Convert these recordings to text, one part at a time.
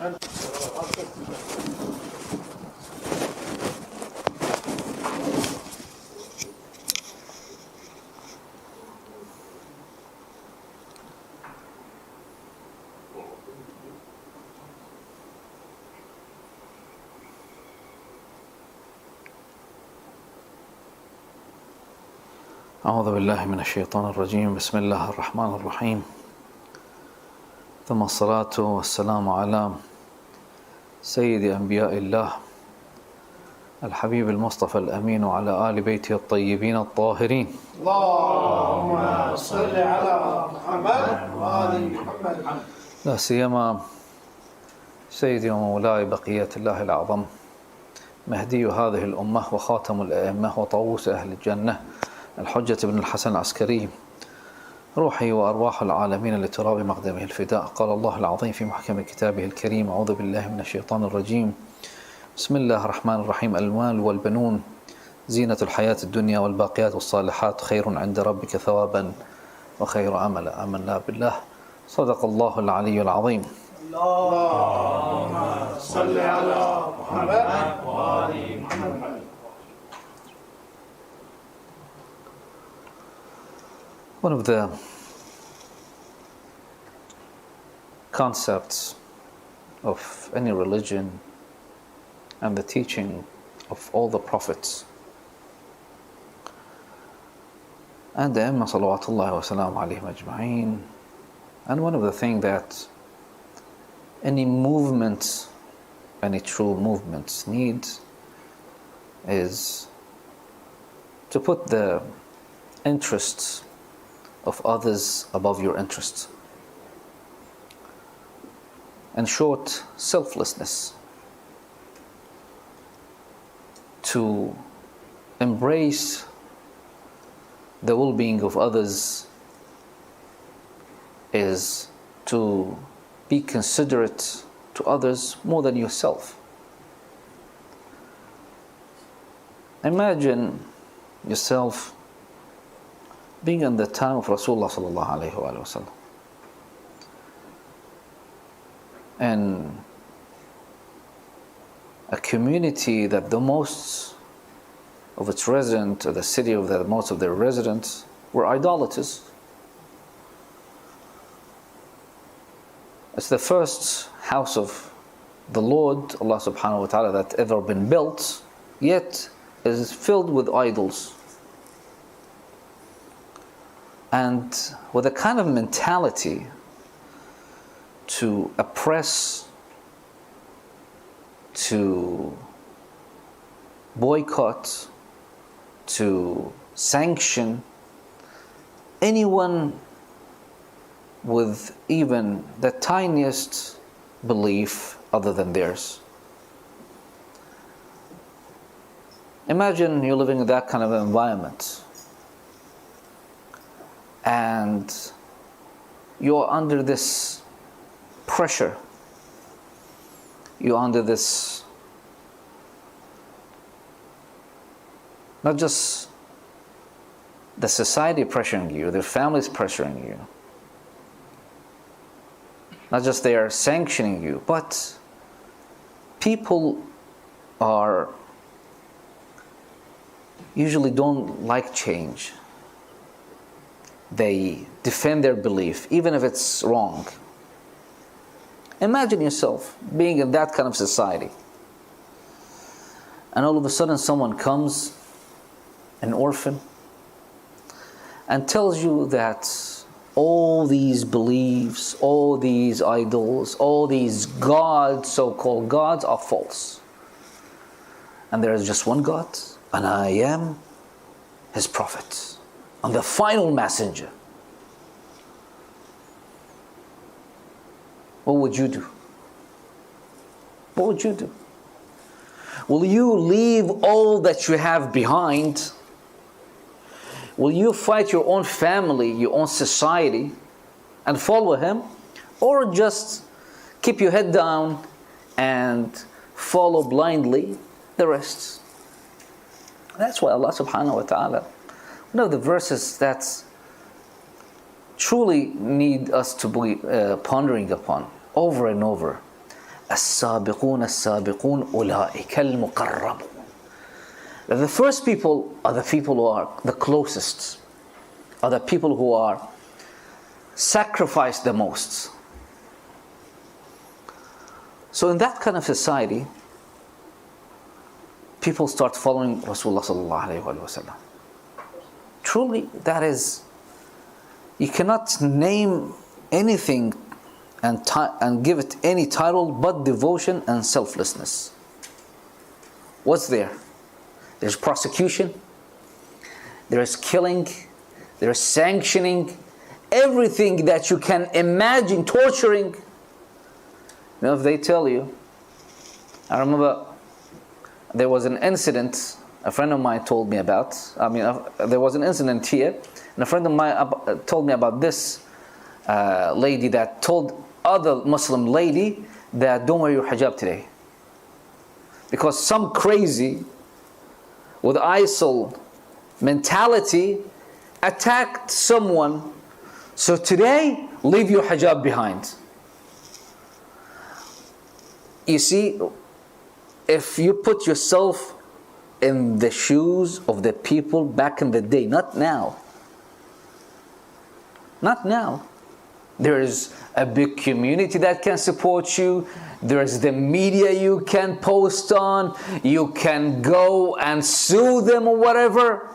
أعوذ بالله من الشيطان الرجيم. بسم الله الرحمن الرحيم. ثم الصلاة والسلام على سيد أنبياء الله الحبيب المصطفى الأمين وعلى آل بيته الطيبين الطاهرين. اللهم صل على محمد وآل محمد. لا سيما سيدي ومولاي بقية الله الأعظم مهدي هذه الأمة وخاتم الأئمة وطاووس أهل الجنة الحجة بن الحسن العسكري، روحي وأرواح العالمين لتراب مقدمه الفداء. قال الله العظيم في محكم كتابه الكريم: أعوذ بالله من الشيطان الرجيم. بسم الله الرحمن الرحيم. المال والبنون زينة الحياة الدنيا والباقيات الصالحات خير عند ربك ثوابا وخير أملا. آمنا بالله. صدق الله العلي العظيم. اللهم صل على محمد وآل محمد. One of the concepts of any religion and the teaching of all the prophets and the Imam salawatullahi wa salam alayhim ajma'een, and one of the things that any movement, any true movement needs is to put the interests of others above your interests. In short, selflessness. To embrace the well-being of others is to be considerate to others more than yourself. Imagine yourself being in the time of Rasulullah sallallahu alayhi wa sallam, and a community that the most of its residents, or the city of the most of their residents, were idolaters. It's the first house of the Lord, Allah subhanahu wa ta'ala, that ever been built, yet is filled with idols. And with a kind of mentality to oppress, to boycott, to sanction anyone with even the tiniest belief other than theirs. Imagine you're living in that kind of environment, and you're under this pressure, you're under this, not just the society pressuring you, the families pressuring you, not just they are sanctioning you, but people are usually don't like change. They defend their belief, even if it's wrong. Imagine yourself being in that kind of society, and all of a sudden someone comes, an orphan, and tells you that all these beliefs, all these idols, all these gods, so-called gods, are false. And there is just one God, and I am His prophet. I'm the final messenger. What would you do? What would you do? Will you leave all that you have behind? Will you fight your own family, your own society, and follow him? Or just keep your head down and follow blindly the rest? That's why Allah subhanahu wa ta'ala, one of the verses that truly need us to be pondering upon over and over. السابقون السابقون أولئك المقربون. That the first people are the people who are the closest, are the people who are sacrificed the most. So in that kind of society, people start following Rasulullah sallallahu alayhi wa sallam. Truly, that is, you cannot name anything and give it any title but devotion and selflessness. What's there? There's prosecution, there is killing, there is sanctioning, everything that you can imagine, torturing. You know, if they tell you, I remember there was an incident a friend of mine told me about. There was an incident here, and a friend of mine told me about this lady that told other Muslim lady that don't wear your hijab today. Because some crazy with ISIL mentality attacked someone. So today, leave your hijab behind. You see, if you put yourself in the shoes of the people back in the day, not now. Not now. There is a big community that can support you. There is the media you can post on. You can go and sue them or whatever.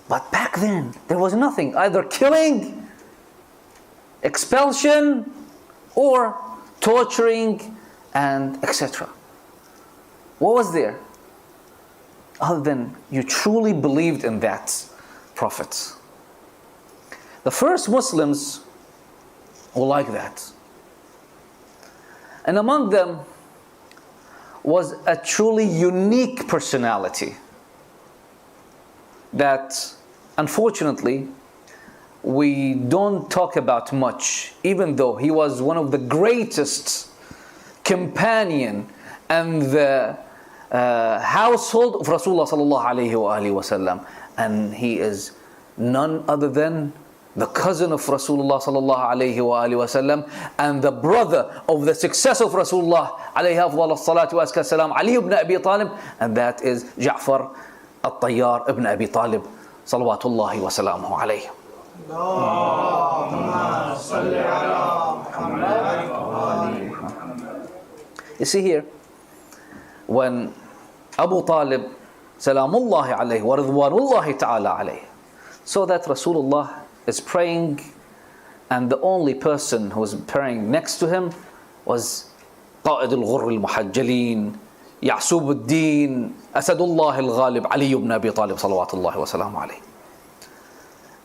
But back then, there was nothing. Either killing, expulsion, or torturing, and etc. What was there? Other than you truly believed in that Prophet. The first Muslims were like that. And among them was a truly unique personality that unfortunately we don't talk about much, even though he was one of the greatest companion and the household of Rasulullah sallallahu alayhi wa sallam. And he is none other than the cousin of Rasulullah sallallahu alayhi wa sallam and the brother of the successor of Rasulullah alayhi afdal salatu wa salam, Ali ibn Abi Talib, and that is Ja'far al-Tayyar ibn Abi Talib salawatullahi wa salamuhu alayhi. Allahumma salli ala Muhammad wa ali Muhammad. You see here, when Abu Talib salamullahi alayhi wa ridwanullahi ta'ala alayhi saw that Rasulullah is praying, and the only person who was praying next to him was قائد الغر المحجلين يعسوب الدين أسد الله الغالب علي ibn Abi Talib صلوات الله وسلامه عليه.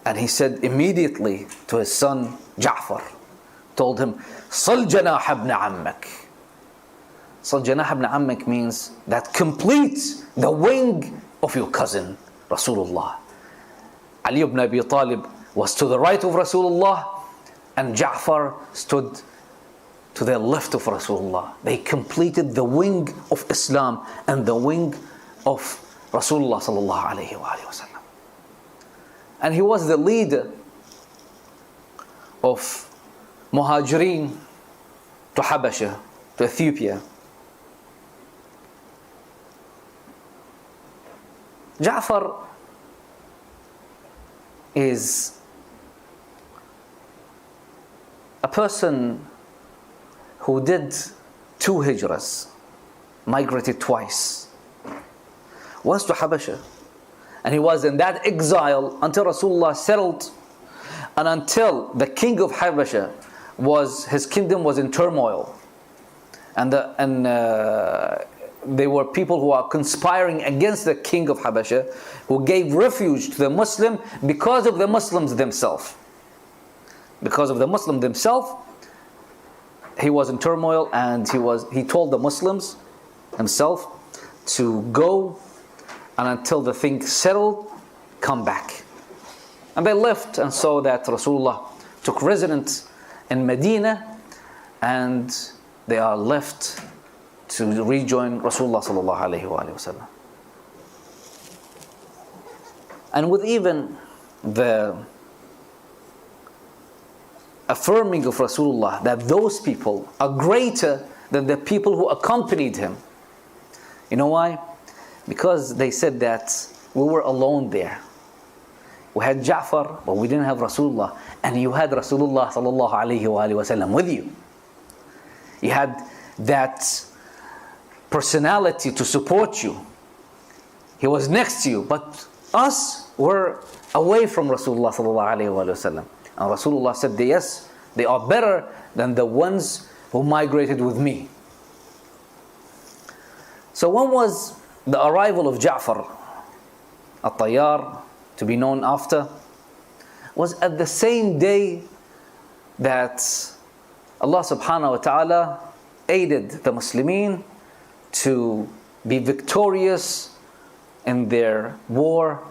And he said immediately to his son Ja'far, told him, صل جناح ابن عمك. صل جناح ابن عمك means that complete the wing of your cousin Rasulullah. Ali ibn Abi Talib was to the right of Rasulullah, and Ja'far stood to the left of Rasulullah. They completed the wing of Islam and the wing of Rasulullah sallallahu alayhi wa sallam. And he was the leader of Muhajirin to Habasha, to Ethiopia. Ja'far is a person who did 2 hijras, migrated twice. Once to Habasha, and he was in that exile until Rasulullah settled, and until the king of Habasha his kingdom was in turmoil, and they were people who are conspiring against the king of Habasha, who gave refuge to the Muslim because of the Muslims themselves. Because of the Muslim themselves, he was in turmoil, and he told the Muslims himself to go, and until the thing settled, come back. And they left and saw that Rasulullah took residence in Medina, and they are left to rejoin Rasulullah sallallahu alayhi wa sallam. And with even the affirming of Rasulullah that those people are greater than the people who accompanied him. You know why? Because they said that we were alone there. We had Ja'far, but we didn't have Rasulullah. And you had Rasulullah sallallahu alayhi wa sallam with you. You had that personality to support you. He was next to you. But us were away from Rasulullah sallallahu alayhi wa sallam. And Rasulullah said, yes, they are better than the ones who migrated with me. So when was the arrival of Ja'far al-Tayyar to be known after? Was at the same day that Allah subhanahu wa ta'ala aided the Muslimin to be victorious in their war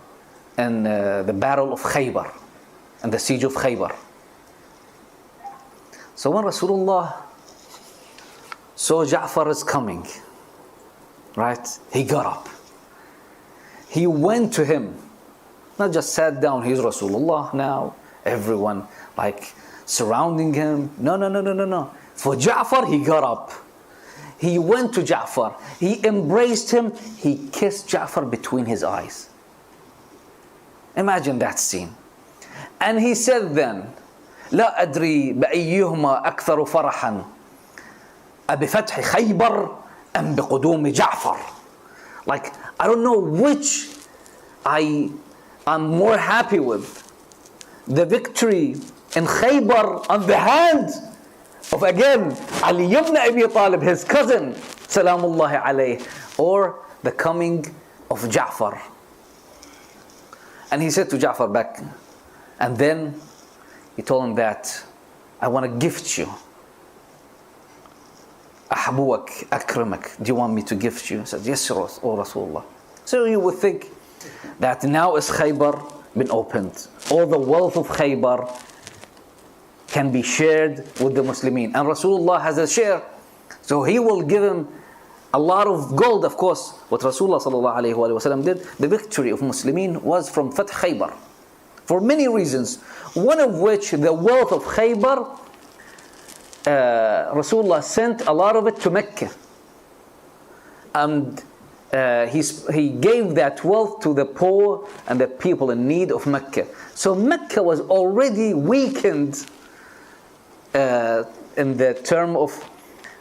and the battle of Khaybar and the siege of Khaybar. So when Rasulullah saw Ja'far is coming, right, he got up. He went to him, not just sat down, he's Rasulullah now, everyone like surrounding him. No. For Ja'far, he got up. He went to Ja'far. He embraced him. He kissed Ja'far between his eyes. Imagine that scene. And he said then, لا أدري بأيهما أكثر فرحا أبفتح خيبر أم بقدوم جعفر. Like, I don't know which I'm more happy with. The victory in Khaybar on the hand of, again, Ali ibn Abi Talib, his cousin, Salamullahi alayh, or the coming of Ja'far. And he said to Ja'far back, and then he told him that, I want to gift you. أحبوك أكرمك. Do you want me to gift you? He said, yes, O Rasulullah. So you would think that now is Khaybar been opened. All the wealth of Khaybar can be shared with the Muslimin. And Rasulullah has a share. So he will give him a lot of gold, of course. What Rasulullah sallallahu alayhi wa sallam did, the victory of Muslimin was from Fath Khaybar. For many reasons. One of which, the wealth of Khaybar, Rasulullah sent a lot of it to Mecca. And he gave that wealth to the poor and the people in need of Mecca. So Mecca was already weakened in the term of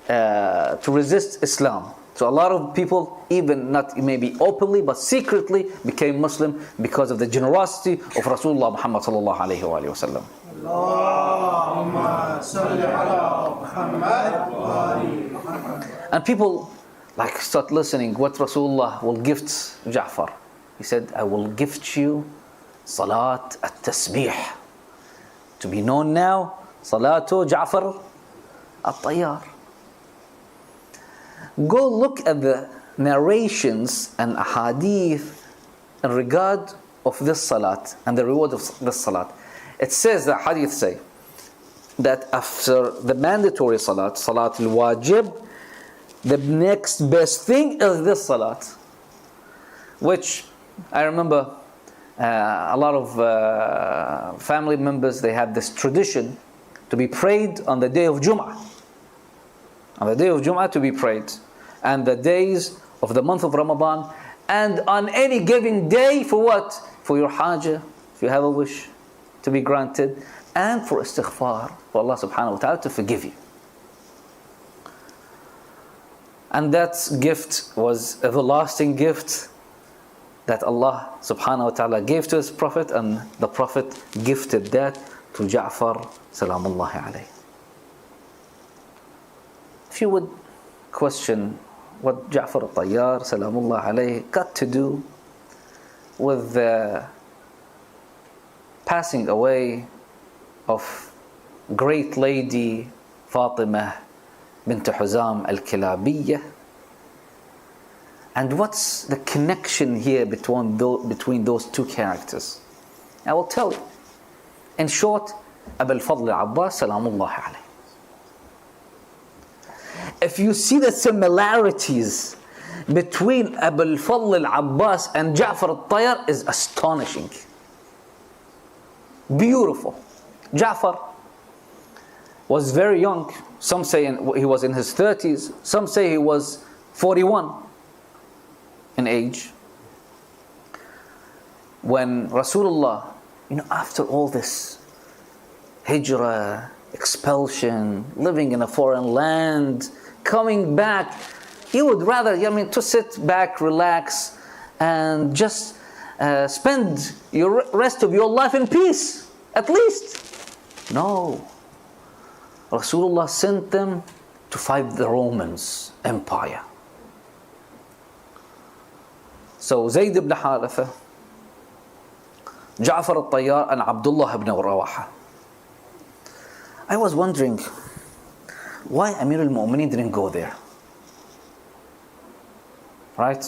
to resist Islam. So a lot of people, even not maybe openly but secretly, became Muslim because of the generosity of Rasulullah Muhammad sallallahu alayhi wa sallam. Allahumma salli ala Muhammad wa ali Muhammad. And people like start listening what Rasulullah will gift Ja'far. He said, I will gift you Salat at-Tasbih. To be known now, Salatu Ja'far al-Tayyar. Go look at the narrations and ahadith in regard of this salat and the reward of this salat. It says, the hadith say, that after the mandatory salat, salat al-wajib, the next best thing is this salat. Which, I remember a lot of family members, they had this tradition to be prayed on the day of Jum'ah. On the day of Jum'ah to be prayed. And the days of the month of Ramadan. And on any given day, for what? For your hajah, if you have a wish to be granted. And for istighfar, for Allah subhanahu wa ta'ala to forgive you. And that gift was an everlasting gift that Allah subhanahu wa ta'ala gave to His Prophet, and the Prophet gifted that to Ja'far salamullahi alayhi. If you would question what Ja'far al-Tayyar salamullahi alayhi got to do with the passing away of great lady Fatima bint Huzam al-Kilabiyya, and what's the connection here between those two characters? I will tell you. In short, Abu al-Fadl al-Abbas salamullahi alayhi. If you see the similarities between Abu al-Fadl al-Abbas and Ja'far al-Tayyar, is astonishing. Beautiful. Ja'far, was very young. Some say he was in his 30s. Some say he was 41 in age. When Rasulullah, after all this hijrah, expulsion, living in a foreign land, coming back, he would rather, to sit back, relax, and just spend your rest of your life in peace, at least. No. Rasulullah sent them to fight the Romans Empire. So Zayd ibn Haritha, Ja'far al-Tayyar, and Abdullah ibn Rawaha. I was wondering why Amir al-Mu'mineen didn't go there. Right?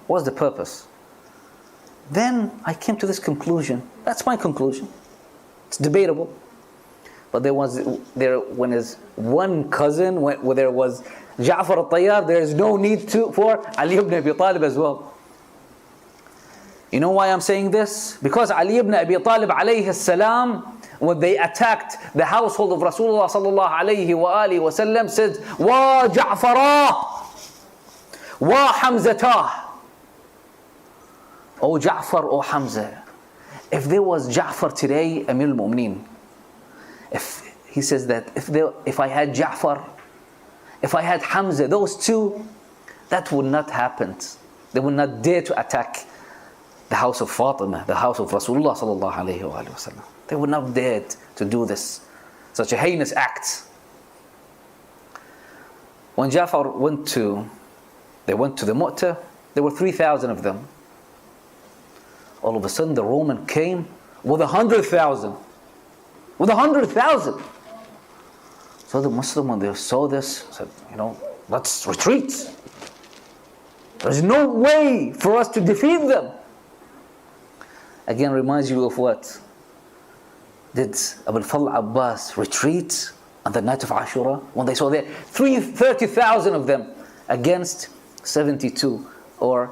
What's the purpose? Then I came to this conclusion. That's my conclusion. It's debatable. But when there's one cousin, when there was Ja'far al-Tayyar, there is no need for Ali ibn Abi Talib as well. You know why I'm saying this? Because Ali ibn Abi Talib alayhi salam, when they attacked the household of Rasulullah sallallahu alayhi wa alihi wa sallam, said, "Wa Ja'farah, wa Hamzatah." Oh Ja'far, oh Hamza. If there was Ja'far today, Amir al-Mu'mineen, he says that if I had Ja'far, if I had Hamza, those two, that would not happen. They would not dare to attack the house of Fatima, the house of Rasulullah sallallahu alayhi wa sallam. They would not dare to do this, such a heinous act. When Ja'far went to the Mu'tah, there were 3,000 of them. All of a sudden the Roman came with 100,000. With 100,000. So the Muslim, when they saw this, said, let's retreat. There's no way for us to defeat them. Again, reminds you of what? Did Abu al-Fadl Abbas retreat on the night of Ashura? When they saw there 30,000 of them against 72, or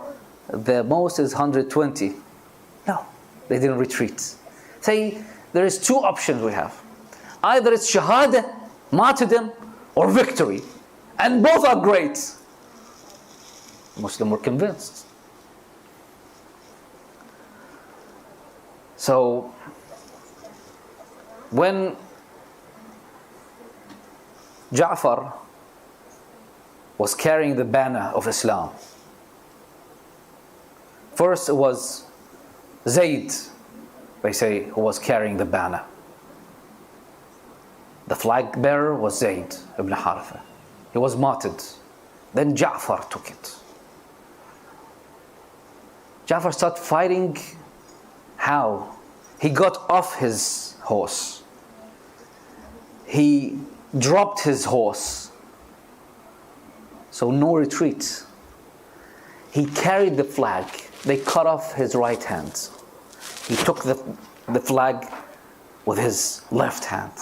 the most is 120. No, they didn't retreat. Say, there is two options we have. Either it's shahada, martyrdom, or victory. And both are great. Muslims were convinced. So, when Ja'far was carrying the banner of Islam, first it was Zayd, they say, who was carrying the banner. The flag bearer was Zayd ibn Haritha. He was martyred. Then Ja'far took it. Ja'far started fighting. How? He got off his horse. He dropped his horse. So no retreat. He carried the flag. They cut off his right hand. He took the flag with his left hand.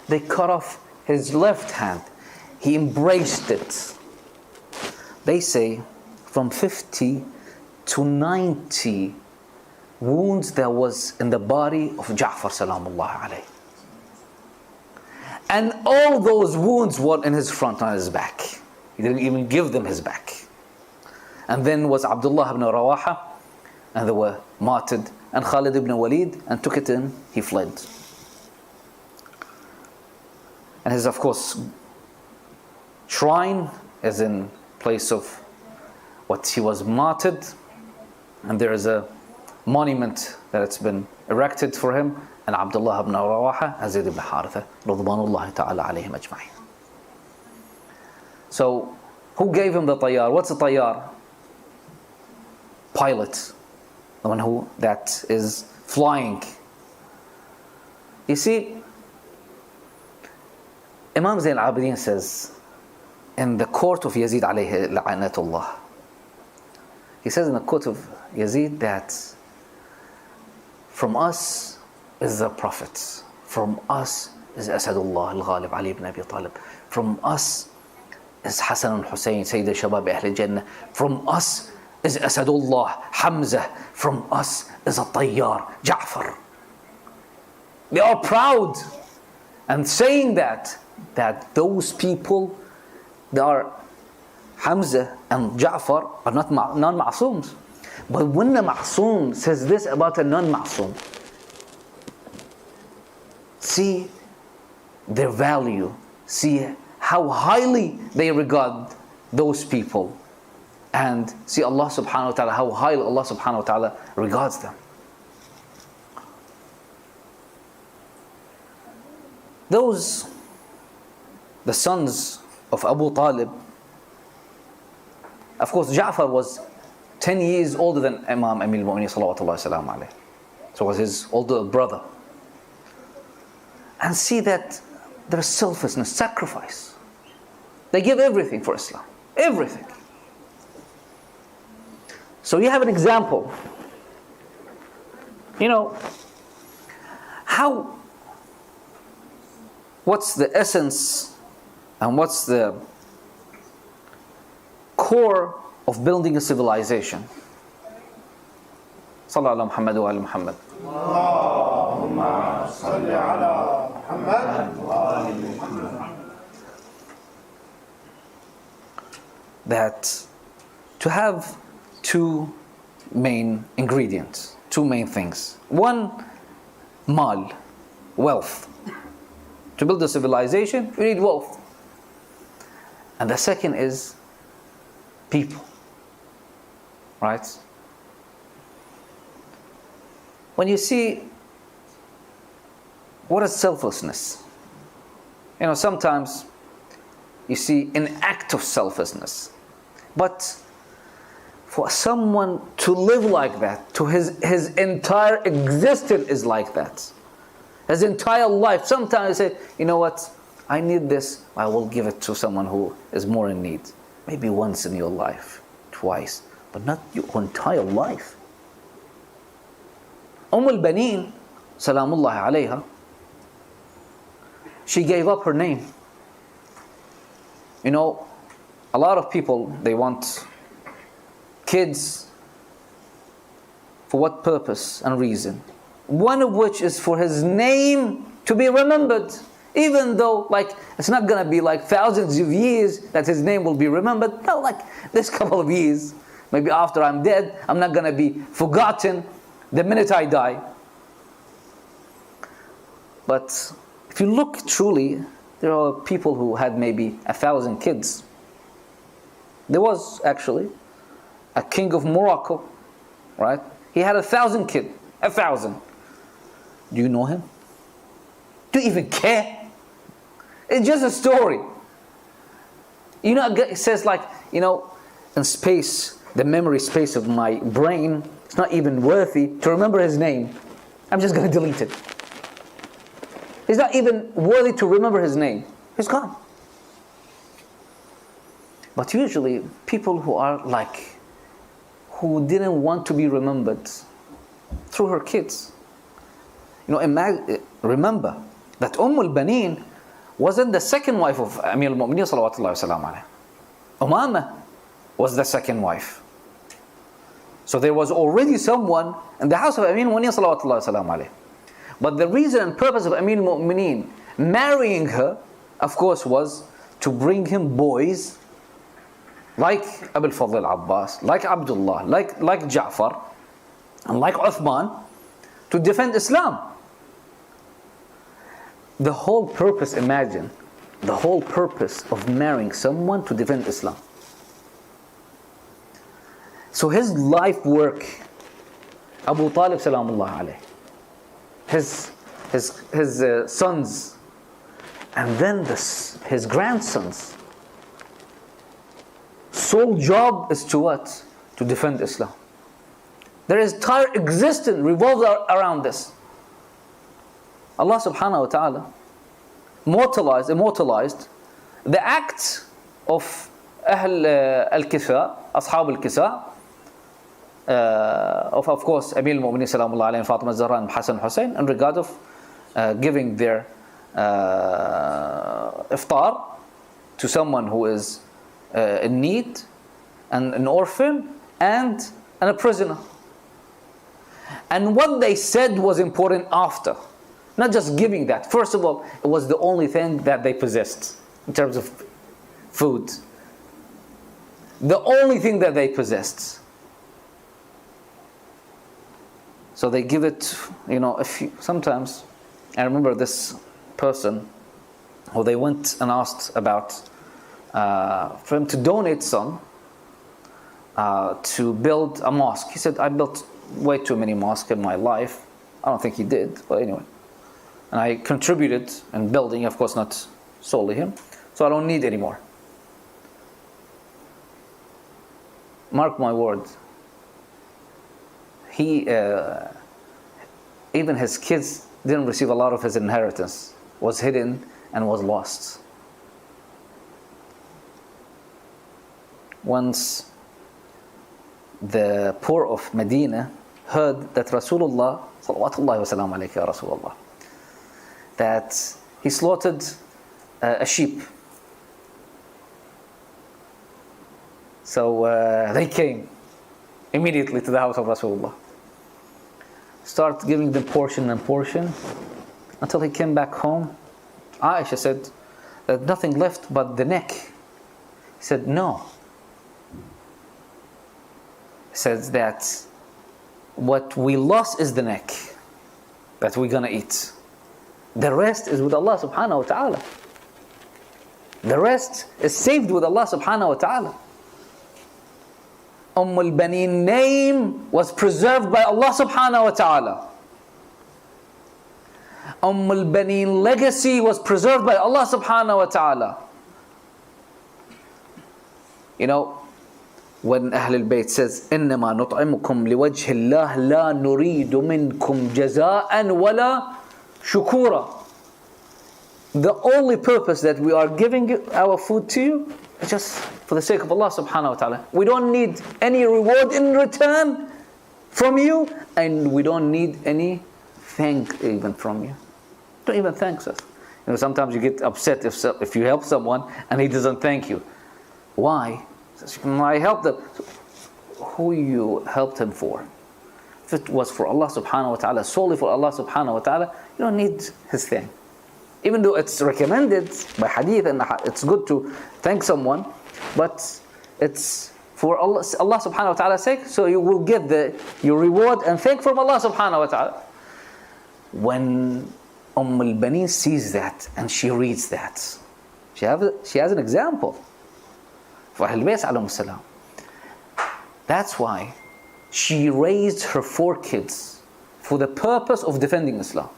They cut off his left hand. He embraced it. They say from 50 to 90 wounds there was in the body of Ja'far salamullah alayhi. And all those wounds were in his front, on his back. He didn't even give them his back. And then was Abdullah ibn Rawaha, and they were martyred. And Khalid ibn Walid, and took it in, he fled. And his, of course, shrine is in place of what he was martyred. And there is a monument that it's been erected for him, and Abdullah ibn Rawaha and Zayd ibn Haritha, radwanullahi ta'ala alayhim ajma'in. So, who gave him the tayyar? What's a tayyar? Pilot. The one that is flying. You see, Imam Zayn al-Abidin says, in the court of Yazid alayhi la'anatullah, he says in the court of Yazid that from us is the Prophet, from us is Asadullah al-Ghalib Ali ibn Abi Talib, from us is Hassan al-Hussein, Sayyid al-Shabab Ahl al-Jannah, from us is Asadullah, Hamza, from us is a Tayyar, Ja'far. They are proud And saying that those people, they are Hamza and Ja'far are not non-ma'soons. But when the ma'soom says this about a non-ma'soom, see their value, see how highly they regard those people, and see Allah subhanahu wa ta'ala, how highly Allah subhanahu wa ta'ala regards them. Those, the sons of Abu Talib, of course Ja'far was 10 years older than Imam Amir al-Mu'mineen salawatullahi salam alayhi. So was his older brother. And see that there is selflessness, sacrifice. They give everything for Islam. Everything. So you have an example. You know, what's the essence and what's the core of building a civilization? Sallallahu ala Muhammad wa ala Muhammad. Allahumma salli ala Muhammad wa ala Muhammad. That to have two main ingredients, two main things. One, mal, wealth. To build a civilization, you need wealth. And the second is people. Right? When you see what is selflessness, you know, sometimes you see an act of selflessness. But for someone to live like that, to his entire existence is like that. His entire life. Sometimes you say, you know what, I need this, I will give it to someone who is more in need. Maybe once in your life, twice, but not your entire life. Baneen, salamullahi alayha, she gave up her name. You know, a lot of people, they want kids for what purpose and reason? One of which is for his name to be remembered. Even though, like, it's not going to be like thousands of years that his name will be remembered. No, like this couple of years, maybe after I'm dead, I'm not going to be forgotten the minute I die. But if you look truly, there are people who had maybe 1,000 kids. There was actually a king of Morocco, right? He had 1,000 kids, 1,000. Do you know him? Do you even care? It's just a story. You know, it says like, you know, in space, the memory space of my brain, it's not even worthy to remember his name. I'm just going to delete it. He's not even worthy to remember his name. He's gone. But usually, people who are like, who didn't want to be remembered through her kids. You know, remember that Baneen wasn't the second wife of Amir al-Mu'mineen salawatullahi wa salam alayhi. Umama was the second wife. So there was already someone in the house of Amir al-Mu'mineen salawatullahi wa salam alayhi. But the reason and purpose of Amir al-Mu'mineen marrying her, of course, was to bring him boys like Abu al-Fadl al-Abbas, like Abdullah, like Ja'far, and like Uthman, to defend Islam. The whole purpose, imagine, the whole purpose of marrying someone to defend Islam. So his life work, Abu Talib salamullah alayh, his sons, and then his grandsons, sole job is to what? To defend Islam. Their entire existence revolves around this. Allah subhanahu wa ta'ala immortalized the act of Ahl al-Kisa, Ashab al-Kisa, of course Amir al-Mu'mineen salamullah alayhi, Fatima Zahra and Hassan Hussein, in regard of giving their iftar to someone who is in need, and an orphan, and a prisoner. And what they said was important after. Not just giving that. First of all, it was the only thing that they possessed in terms of food. The only thing that they possessed. So they give it, sometimes, I remember this person who they went and asked about for him to donate some to build a mosque. He said, I built way too many mosques in my life. I don't think he did, but anyway. And I contributed in building, of course not solely him, so I don't need any more. Mark my words. He, even his kids didn't receive a lot of his inheritance. Was hidden and was lost. Once the poor of Medina heard that Rasulullah, salawatullahi wa salam alayka ya Rasulullah, that he slaughtered a sheep. So they came immediately to the house of Rasulullah. Start giving them portion and portion until he came back home. Aisha said, there's nothing left but the neck. He said, no. He says that what we lost is the neck that we're gonna eat. The rest is with Allah subhanahu wa ta'ala. The rest is saved with Allah subhanahu wa ta'ala. Baneen name was preserved by Allah subhanahu wa ta'ala. Baneen legacy was preserved by Allah subhanahu wa ta'ala. When Ahlul Bayt says, إِنَّمَا نُطْعِمُكُمْ لِوَجْهِ اللَّهِ لَا نُرِيدُ مِنْكُمْ جَزَاءً وَلَا شُكُورًا. The only purpose that we are giving our food to you is just for the sake of Allah subhanahu wa ta'ala. We don't need any reward in return from you, and we don't need any thank even from you. Don't even thank us. Sometimes you get upset if you help someone and he doesn't thank you. Why? I helped them. Who you helped him for? If it was for Allah subhanahu wa ta'ala, solely for Allah subhanahu wa ta'ala, you don't need his thing. Even though it's recommended by hadith and it's good to thank someone, but it's for Allah subhanahu wa ta'ala's sake, so you will get your reward and thank from Allah subhanahu wa ta'ala. When al-Baneen sees that and she reads that, she has an example for Ahlul Bayt alayhim salam. That's why she raised her 4 kids for the purpose of defending Islam.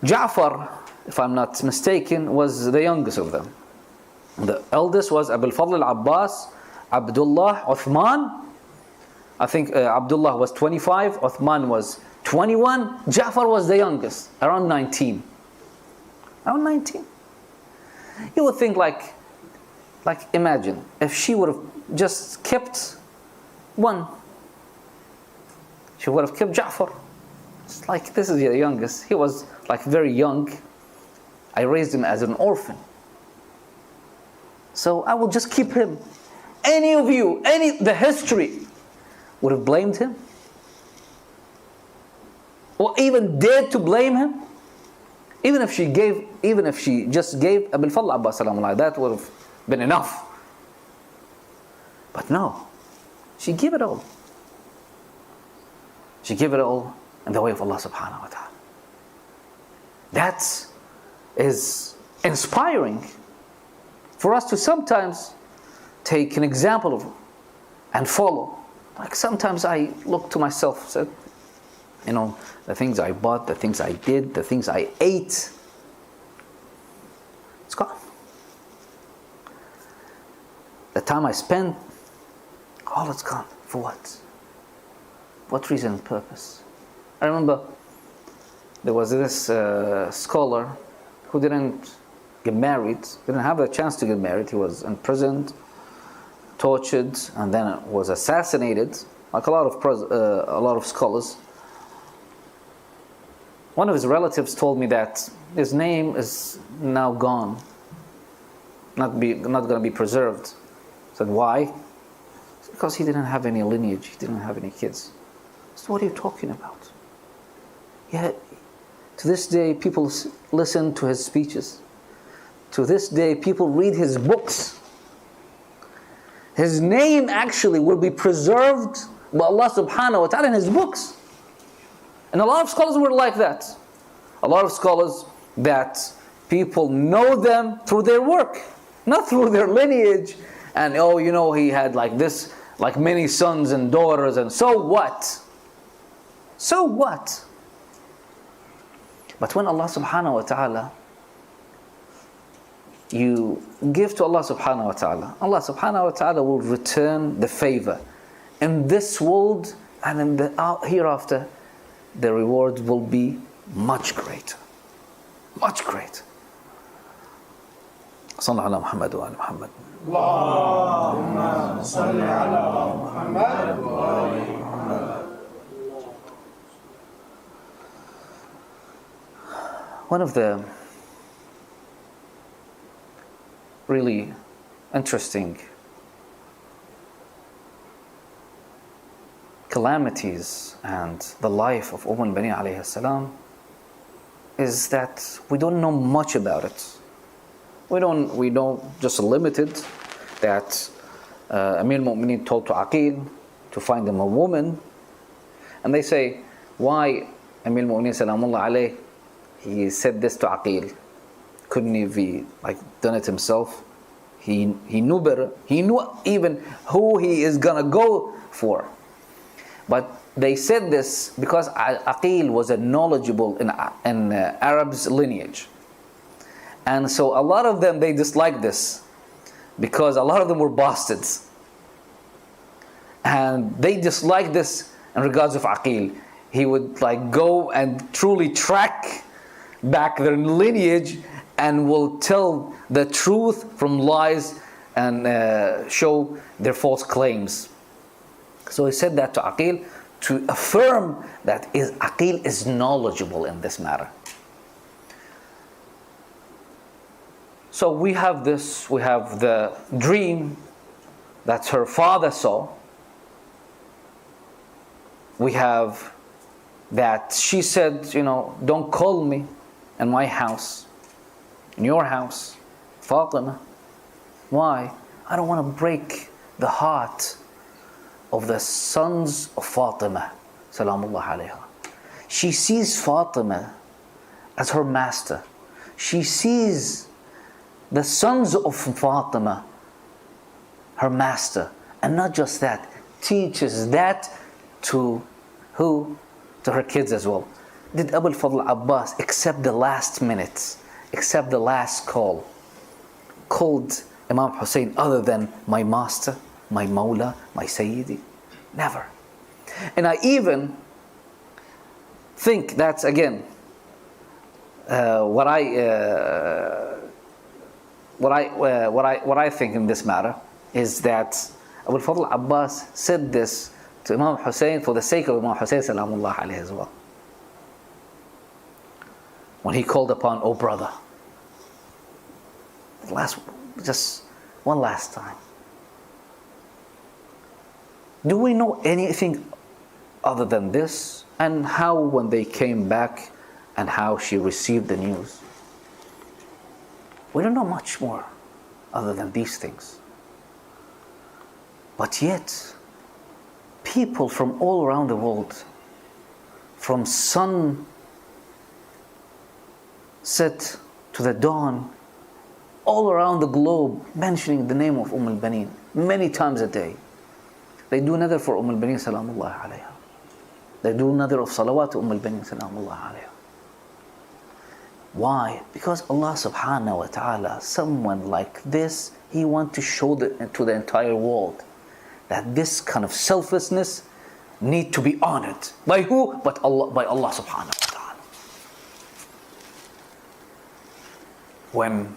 Ja'far, if I'm not mistaken, was the youngest of them. The eldest was Abul Fadl al-Abbas, Abdullah, Uthman. I think Abdullah was 25, Uthman was 21. Ja'far was the youngest, around 19. Around 19. You would think like imagine if she would have just kept one. She would have kept Ja'far. It's like, this is the youngest. He was like very young. I raised him as an orphan. So I will just keep him. Any of you, the history would have blamed him? Or even dared to blame him? Even if she just gave Abul Fadl Abbas salamullah, that would have been enough. But no, she gave it all. She gave it all in the way of Allah subhanahu wa ta'ala. That is inspiring for us to sometimes take an example of and follow. Like sometimes I look to myself, said, the things I bought, the things I did, the things I ate, it's gone. The time I spent, all it's gone. For what? What reason and purpose? I remember there was this scholar who didn't get married, didn't have the chance to get married. He was imprisoned, tortured, and then was assassinated, like a lot of scholars. One of his relatives told me that his name is now gone, not going to be preserved. I said, why? Because he didn't have any lineage, he didn't have any kids. So what are you talking about? Yet, to this day, people listen to his speeches. To this day, people read his books. His name actually will be preserved by Allah subhanahu wa ta'ala in his books. And a lot of scholars were like that. A lot of scholars that people know them through their work, not through their lineage. And he had like this, like many sons and daughters, and so what? So what? But when Allah subhanahu wa ta'ala, you give to Allah subhanahu wa ta'ala, Allah subhanahu wa ta'ala will return the favor. In this world and in the hereafter, the reward will be much greater. Much greater. Sallallahu ala Muhammad wa ala Muhammad. Allahumma salli ala Muhammad wa ala Muhammad. One of the really interesting calamities and the life of Baneen alayhi salam is that we don't know much about it. We don't just limited that Amir al-Mu'mineen told to Aqil to find him a woman, and they say, why Amir al-Mu'mineen salamullah alayh, he said this to Aqil? Couldn't he be done it himself? He knew better. He knew even who he is gonna go for. But they said this because Aqil was a knowledgeable in Arab's lineage. And so a lot of them, they disliked this because a lot of them were bastards. And they disliked this in regards of Aqil. He would go and truly track back their lineage and will tell the truth from lies and show their false claims. So he said that to Aqil to affirm that Aqil is knowledgeable in this matter. So we have the dream that her father saw. We have that she said, don't call me in my house, in your house, Fatima. Why? I don't want to break the heart of the sons of Fatima, salamullah alayha. She sees Fatima as her master. She sees the sons of Fatima her master. And not just that, teaches that to who? To her kids as well. Did Abu al-Fadl Abbas accept the last minutes, accept the last call, called Imam Hussein other than my master, my Mawla, my Sayyidi? Never. And I even think that's again what I think in this matter is that Abu al-Fadl Abbas said this to Imam Hussein for the sake of Imam Hussein salamullah alayhi as well. When he called upon, oh brother, just one last time. Do we know anything other than this? And how when they came back and how she received the news? We don't know much more other than these things. But yet, people from all around the world, from sunset to the dawn, all around the globe, mentioning the name of al-Baneen many times a day. They do nadr for al-Baneen salamullah alayha. They do nadr of salawat to al-Baneen salamullah alayha. Why? Because Allah subhanahu wa ta'ala, someone like this, He wants to show to the entire world that this kind of selflessness need to be honored. By who? But Allah, by Allah subhanahu wa ta'ala. When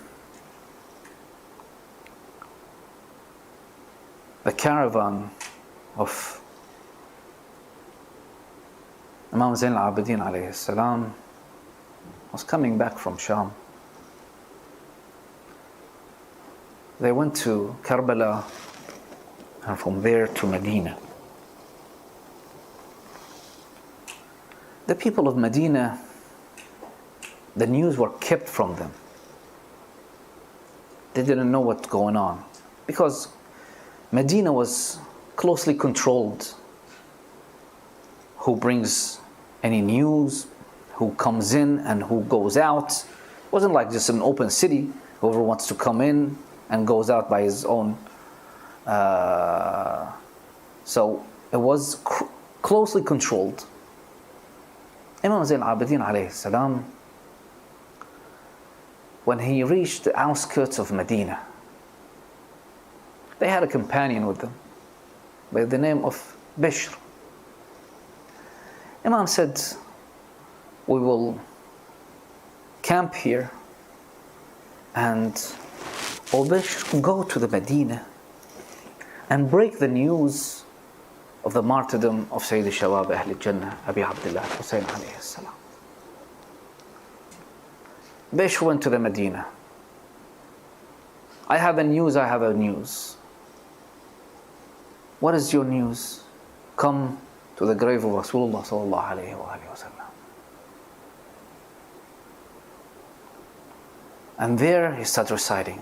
the caravan of Imam Zain al-Abidin alayhi salam was coming back from Sham, they went to Karbala and from there to Medina. The people of Medina, the news were kept from them. They didn't know what's going on because Medina was closely controlled. Who brings any news, who comes in and who goes out. It wasn't like just an open city. Whoever wants to come in and goes out by his own. So it was closely controlled. Imam Zain al-Abidin alayhi salam, when he reached the outskirts of Medina, they had a companion with them by the name of Bishr. Imam said, we will camp here and Bishr go to the Medina and break the news of the martyrdom of Sayyid al-Shawab Ahl al-Jannah, Abi Abdullah Hussein alayhi salam. Bishr went to the Medina. I have a news. What is your news? Come to the grave of Rasulullah sallallahu alayhi wa sallam. And there he started reciting,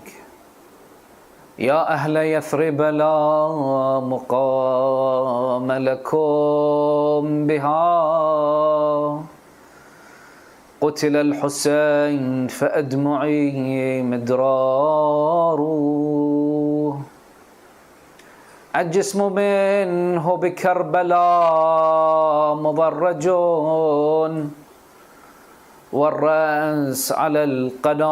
Ya ahla Yathrib la muqama lakum biha قتل الحسين فأدمعي مدرار الجسم منه بكربلاء مضرج والرأس على القناة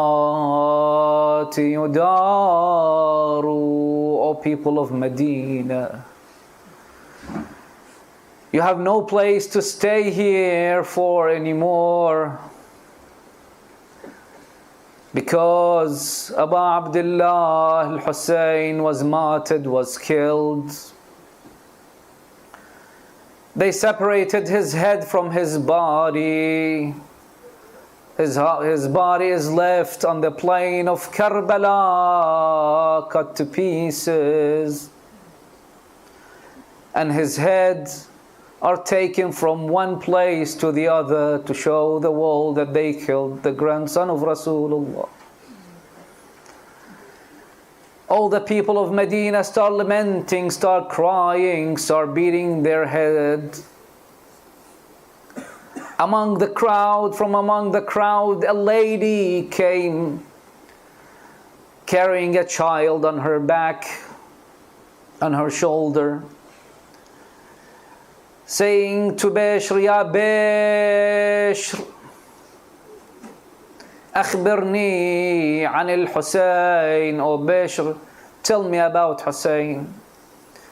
يدار. O people of Medina, you have no place to stay here for anymore, because Abu Abdullah al-Hussein was martyred, was killed. They separated his head from his body. His body is left on the plain of Karbala, cut to pieces. And his head are taken from one place to the other to show the world that they killed the grandson of Rasulullah. All the people of Medina start lamenting, start crying, start beating their head. From among the crowd, a lady came carrying a child on her back, on her shoulder, saying to Bishr, Ya Bishr, أخبرني عن الحسين. O Bishr, tell me about Hussein.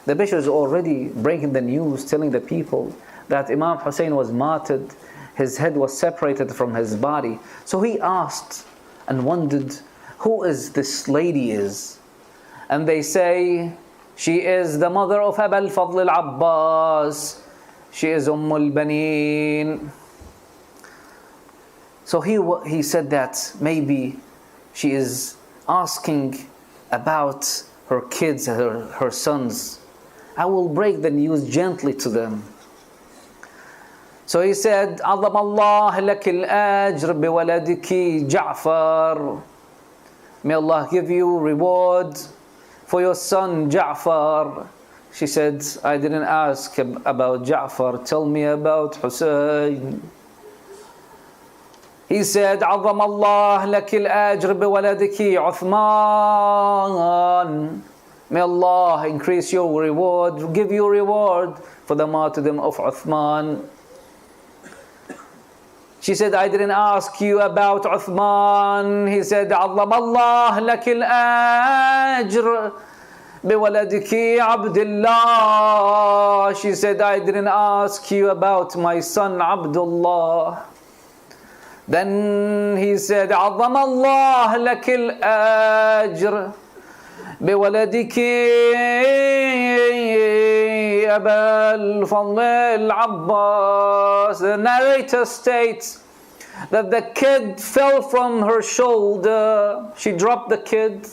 The Bishr is already breaking the news, telling the people that Imam Hussein was martyred. His head was separated from his body. So he asked and wondered who is this lady is. And they say, she is the mother of Abu al-Fadl al-Abbas. She is Baneen. So he said that maybe she is asking about her kids, her sons. I will break the news gently to them. So he said, عظم الله لك الأجر بولدك جعفر. May Allah give you reward for your son Ja'far. She said, I didn't ask about Ja'far, tell me about Hussein. He said, عظم الله لك الأجر بولدك عثمان. May Allah increase your reward, give you reward for the martyrdom of Uthman. She said, I didn't ask you about Uthman. He said, عظم الله لك الأجر بولدك عبد الله. She said, I didn't ask you about my son Abdullah. Then he said, عظم الله لك الأجر بولدك أبا الفضل العباس. The narrator states that the kid fell from her shoulder. She dropped the kid.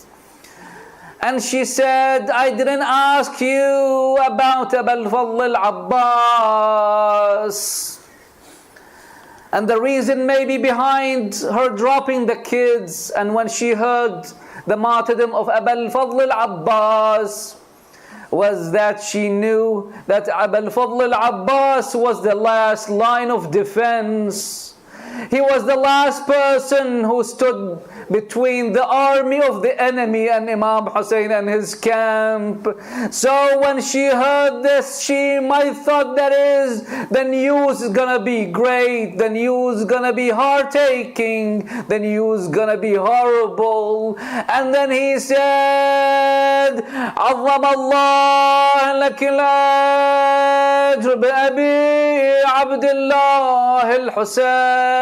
And she said, I didn't ask you about Abu al-Fadl al-Abbas. And the reason maybe behind her dropping the kids, and when she heard the martyrdom of Abu al-Fadl al-Abbas, was that she knew that Abu al-Fadl al-Abbas was the last line of defense. He was the last person who stood between the army of the enemy and Imam Hussein and his camp. So when she heard this, she might thought that is, the news is gonna be great, the news is gonna be heart-aching, the news is gonna be horrible. And then he said, عظم الله لك الأجر بأبي عبد الله الحسين.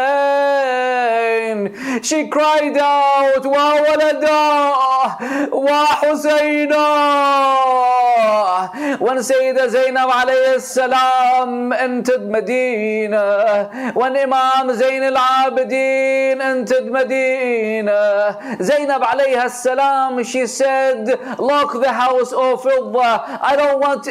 She cried out, وَوَلَدَا وَحُسَيْنَا. When Sayyidah Zainab alayhi salam entered Medina, when Imam Zain al-Abidin entered Medina, Zainab alayhi salam, she said, lock the house, O Fidda. I don't want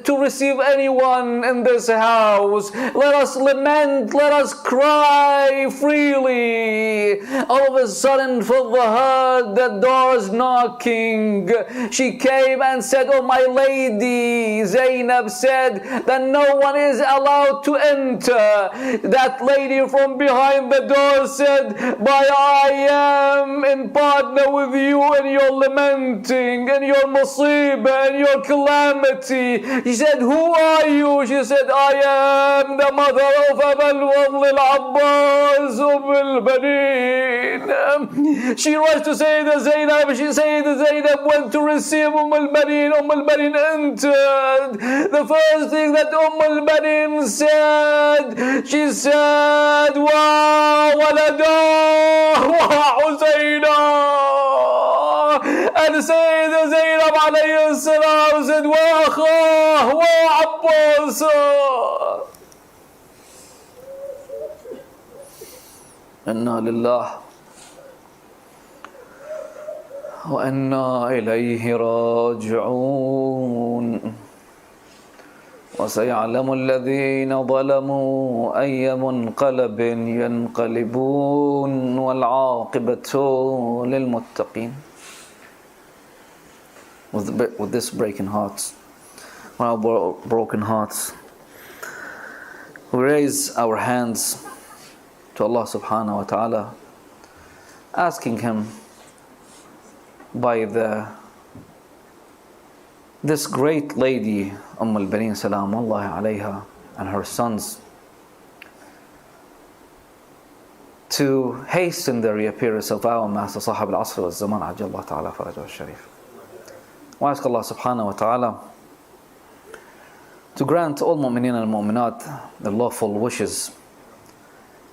to receive anyone in this house. Let us lament, let us cry freely. All of a sudden, Fidda heard the doors knocking. She came and said, oh my lady. Zainab said that no one is allowed to enter. That lady from behind the door said, but I am in partner with you in your lamenting, in your musibah, in your calamity. She said, who are you? She said, I am the mother of Abu al-Fadl al-Abbas al-Baneen. She rushed to Sayyidah Zainab. Sayyidah Zainab went to receive al-Baneen. al-Baneen entered. The first thing that al-Baneen said, she said, wa waladah wa Husayna. And Sayyidah Zainab alayhi salam said, wa akhah wa Abbas. Inna lillah wa inna ilayhi raji'un. وسيعلم الذين ظلموا أي منقلب ينقلبون والعاقبة للمتقين. With this breaking hearts, our broken hearts, we raise our hands to Allah subhanahu wa ta'ala, asking Him by this great lady al-Baneen salamullahi alayha and her sons to hasten the reappearance of our Master Sahib al-Asr wal-Zaman ajallahu ta'ala farajahu al-Sharif. We ask Allah subhanahu wa ta'ala to grant all mu'mineen and mu'minat the lawful wishes.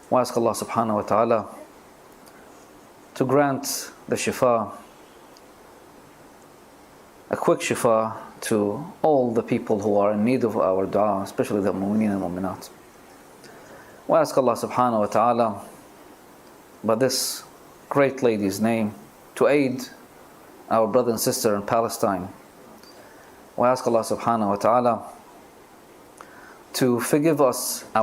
We ask Allah subhanahu wa ta'ala to grant the shifa, a quick shifa to all the people who are in need of our dua, especially the mu'mineen and mu'minat. We ask Allah subhanahu wa ta'ala by this great lady's name to aid our brother and sister in Palestine. We ask Allah subhanahu wa ta'ala to forgive us our